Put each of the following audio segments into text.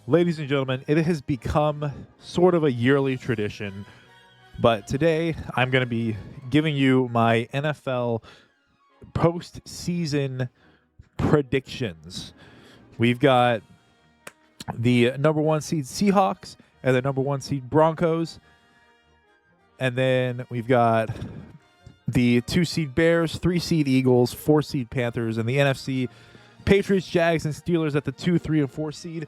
Ladies and gentlemen, it has become sort of a yearly tradition, but today I'm going to be giving you my NFL postseason predictions. We've got the number 1 seed Seahawks and the number 1 seed Broncos. And then we've got the 2 seed Bears, 3 seed Eagles, 4 seed Panthers, and the NFC Patriots, Jags, and Steelers at the 2, 3, and 4 seed.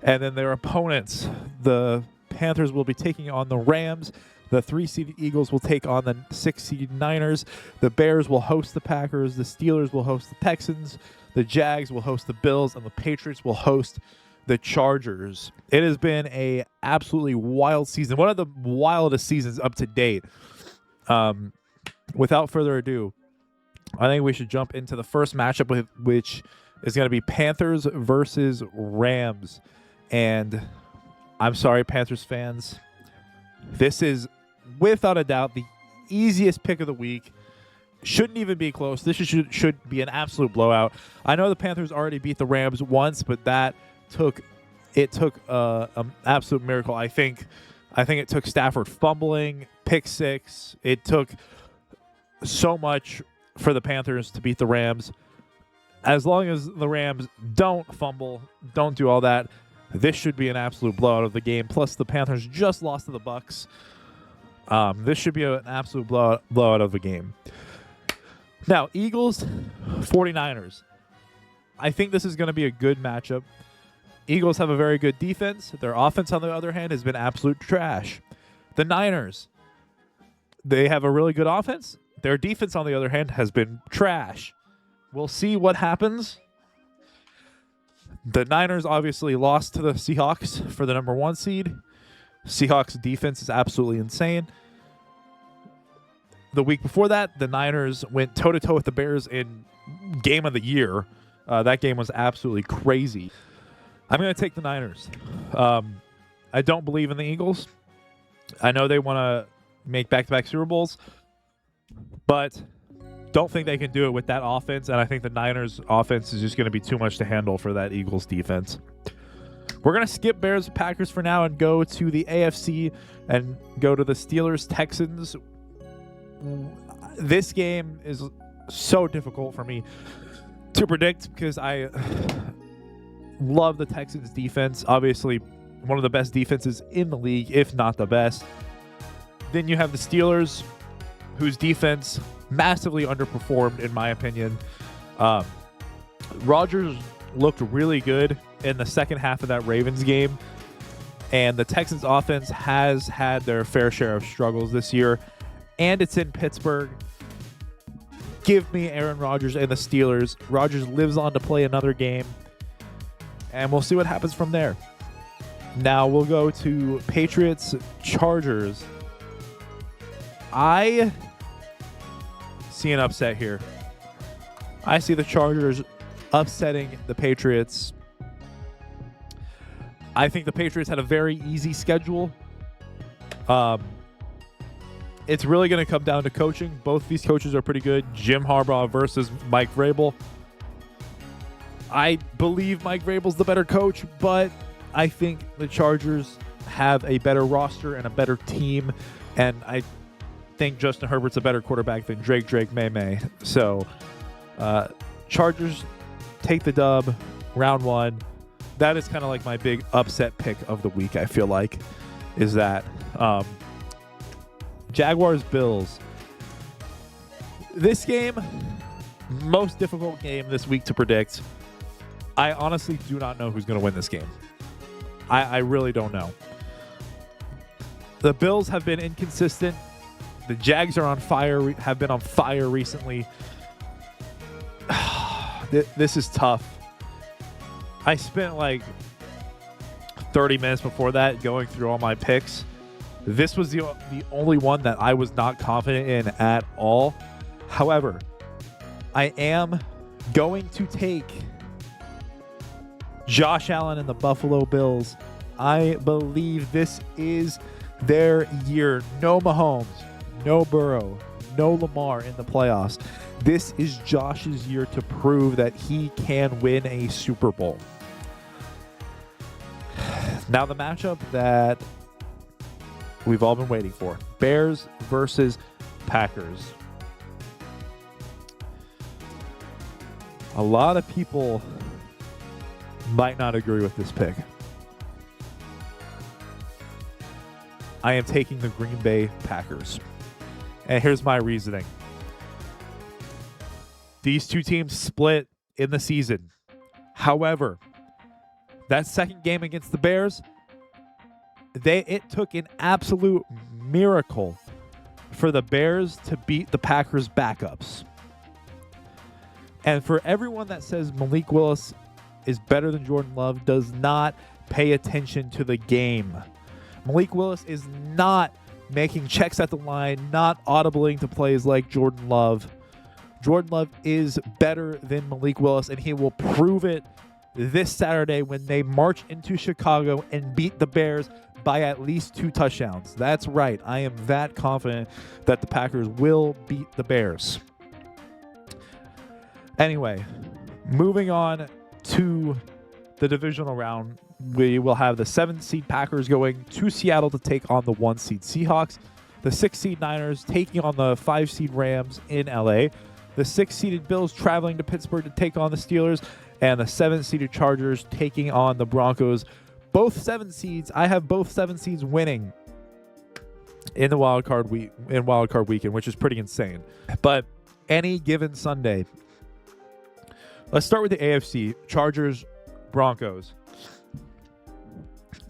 And then their opponents, the Panthers will be taking on the Rams. The 3 seed Eagles will take on the 6 seed Niners. The Bears will host the Packers. The Steelers will host the Texans. The Jags will host the Bills, and the Patriots will host the Chargers. It has been a absolutely wild season, one of the wildest seasons up to date. Without further ado, I think we should jump into the first matchup, which is going to be Panthers versus Rams. And I'm sorry, Panthers fans, this is without a doubt the easiest pick of the week. Shouldn't even be close. This should be an absolute blowout. I know the Panthers already beat the Rams once, but that took an absolute miracle. I think it took Stafford fumbling, pick six. It took so much for the Panthers to beat the Rams. As long as the Rams don't fumble, don't do all that, this should be an absolute blowout of the game. Plus, the Panthers just lost to the Bucs. This should be an absolute blowout of the game. Now, Eagles, 49ers. I think this is going to be a good matchup. Eagles have a very good defense. Their offense, on the other hand, has been absolute trash. The Niners, they have a really good offense. Their defense, on the other hand, has been trash. We'll see what happens. The Niners obviously lost to the Seahawks for the number 1 seed. Seahawks defense is absolutely insane. The week before that, the Niners went toe-to-toe with the Bears in game of the year. That game was absolutely crazy. I'm going to take the Niners. I don't believe in the Eagles. I know they want to make back-to-back Super Bowls, but don't think they can do it with that offense, and I think the Niners' offense is just going to be too much to handle for that Eagles defense. We're going to skip Bears Packers for now and go to the AFC and go to the Steelers Texans. This game is so difficult for me to predict because I love the Texans defense. Obviously, one of the best defenses in the league, if not the best. Then you have the Steelers, whose defense massively underperformed, in my opinion. Rodgers looked really good in the second half of that Ravens game, and the Texans offense has had their fair share of struggles this year, and it's in Pittsburgh. Give me Aaron Rodgers and the Steelers. Rodgers lives on to play another game, and we'll see what happens from there. Now we'll go to Patriots Chargers. I see an upset here. I see the Chargers upsetting the Patriots. I think the Patriots had a very easy schedule. It's really going to come down to coaching. Both these coaches are pretty good. Jim Harbaugh versus Mike Vrabel. I believe Mike Vrabel's the better coach, but I think the Chargers have a better roster and a better team, and I think Justin Herbert's a better quarterback than Drake May. So, Chargers take the dub, round 1. That is kind of like my big upset pick of the week, I feel like, is that. Jaguars Bills. This game, most difficult game this week to predict. I honestly do not know who's going to win this game. I really don't know. The Bills have been inconsistent. The Jags are on fire, have been on fire recently. This is tough. I spent like 30 minutes before that going through all my picks. This was the only one that I was not confident in at all. However, I am going to take Josh Allen and the Buffalo Bills. I believe this is their year. No Mahomes, no Burrow, no Lamar in the playoffs. This is Josh's year to prove that he can win a Super Bowl. Now the matchup that we've all been waiting for. Bears versus Packers. A lot of people might not agree with this pick. I am taking the Green Bay Packers. And here's my reasoning. These two teams split in the season. However, that second game against the Bears, it took an absolute miracle for the Bears to beat the Packers' backups. And for everyone that says Malik Willis is better than Jordan Love does not pay attention to the game. Malik Willis is not making checks at the line, not audibling to plays like Jordan Love. Jordan Love is better than Malik Willis, and he will prove it this Saturday when they march into Chicago and beat the Bears by at least 2 touchdowns. That's right. I am that confident that the Packers will beat the Bears. Anyway, moving on to the divisional round, we will have the 7th seed Packers going to Seattle to take on the 1 seed Seahawks, the 6 seed Niners taking on the 5 seed Rams in LA, the 6 seeded Bills traveling to Pittsburgh to take on the Steelers, and the 7 seeded Chargers taking on the Broncos. Both 7 seeds, I have both 7 seeds winning in the wild card weekend, which is pretty insane. But any given Sunday, let's start with the AFC. Chargers, Broncos.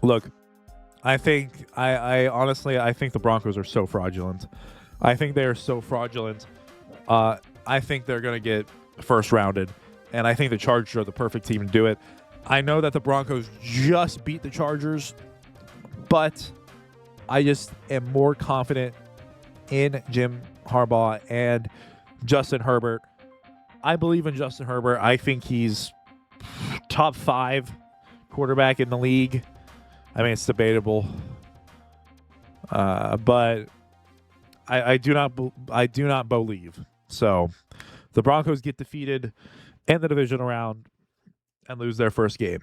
Look, I honestly think the Broncos are so fraudulent. I think they are so fraudulent. I think they're going to get first rounded, and I think the Chargers are the perfect team to do it. I know that the Broncos just beat the Chargers, but I just am more confident in Jim Harbaugh and Justin Herbert. I believe in Justin Herbert. I think he's top 5 quarterback in the league. I mean, it's debatable, but I do not believe. So the Broncos get defeated in the divisional round and lose their first game.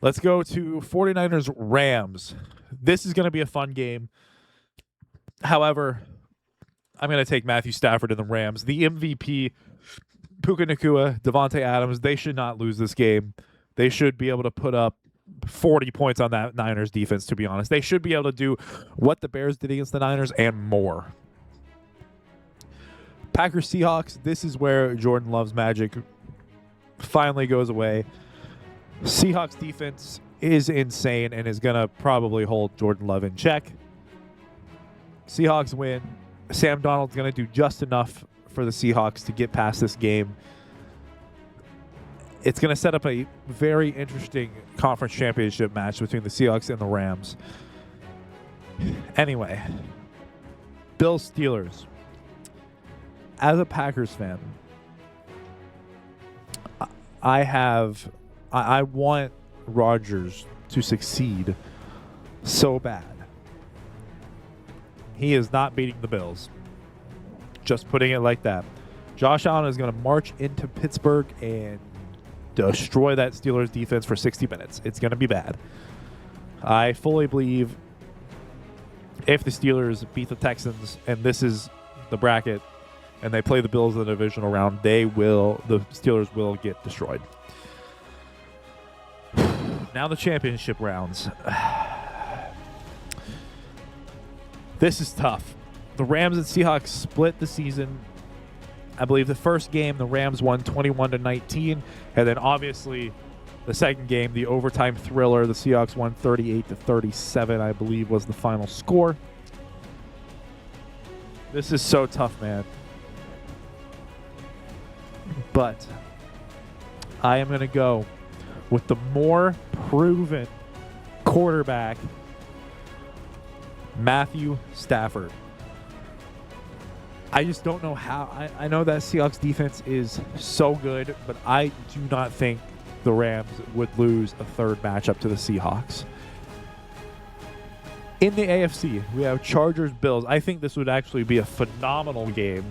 Let's go to 49ers Rams. This is going to be a fun game. However, I'm going to take Matthew Stafford and the Rams. The MVP, Puka Nacua, Devontae Adams, they should not lose this game. They should be able to put up 40 points on that Niners defense, to be honest. They should be able to do what the Bears did against the Niners and more. Packers Seahawks, this is where Jordan Love's magic finally goes away. Seahawks defense is insane and is going to probably hold Jordan Love in check. Seahawks win. Sam Darnold's going to do just enough for the Seahawks to get past this game. It's going to set up a very interesting conference championship match between the Seahawks and the Rams. Anyway, Bills Steelers. As a Packers fan, I want Rodgers to succeed so bad. He is not beating the Bills. Just putting it like that. Josh Allen is going to march into Pittsburgh and destroy that Steelers defense for 60 minutes. It's going to be bad. I fully believe if the Steelers beat the Texans, and this is the bracket, and they play the Bills in the divisional round, the Steelers will get destroyed. Now the championship rounds. This is tough. The Rams and Seahawks split the season. I believe the first game, the Rams won 21-19. And then obviously the second game, the overtime thriller, the Seahawks won 38-37, I believe was the final score. This is so tough, man. But I am going to go with the more proven quarterback, Matthew Stafford. I just don't know how. I know that Seahawks defense is so good, but I do not think the Rams would lose a third matchup to the Seahawks. In the AFC, we have Chargers-Bills. I think this would actually be a phenomenal game.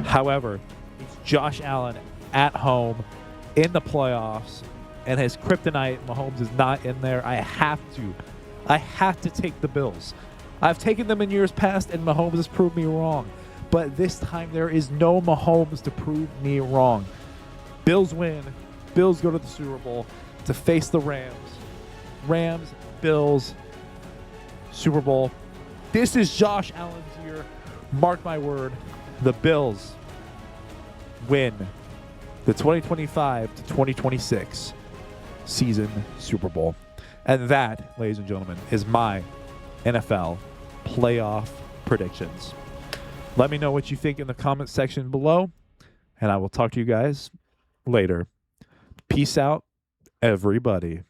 However, it's Josh Allen at home in the playoffs and his kryptonite, Mahomes, is not in there. I have to take the Bills. I've taken them in years past, and Mahomes has proved me wrong. But this time, there is no Mahomes to prove me wrong. Bills win. Bills go to the Super Bowl to face the Rams. Rams, Bills, Super Bowl. This is Josh Allen's year. Mark my word. The Bills win the 2025 to 2026 season Super Bowl. And that, ladies and gentlemen, is my NFL playoff predictions. Let me know what you think in the comment section below, and I will talk to you guys later. Peace out, everybody.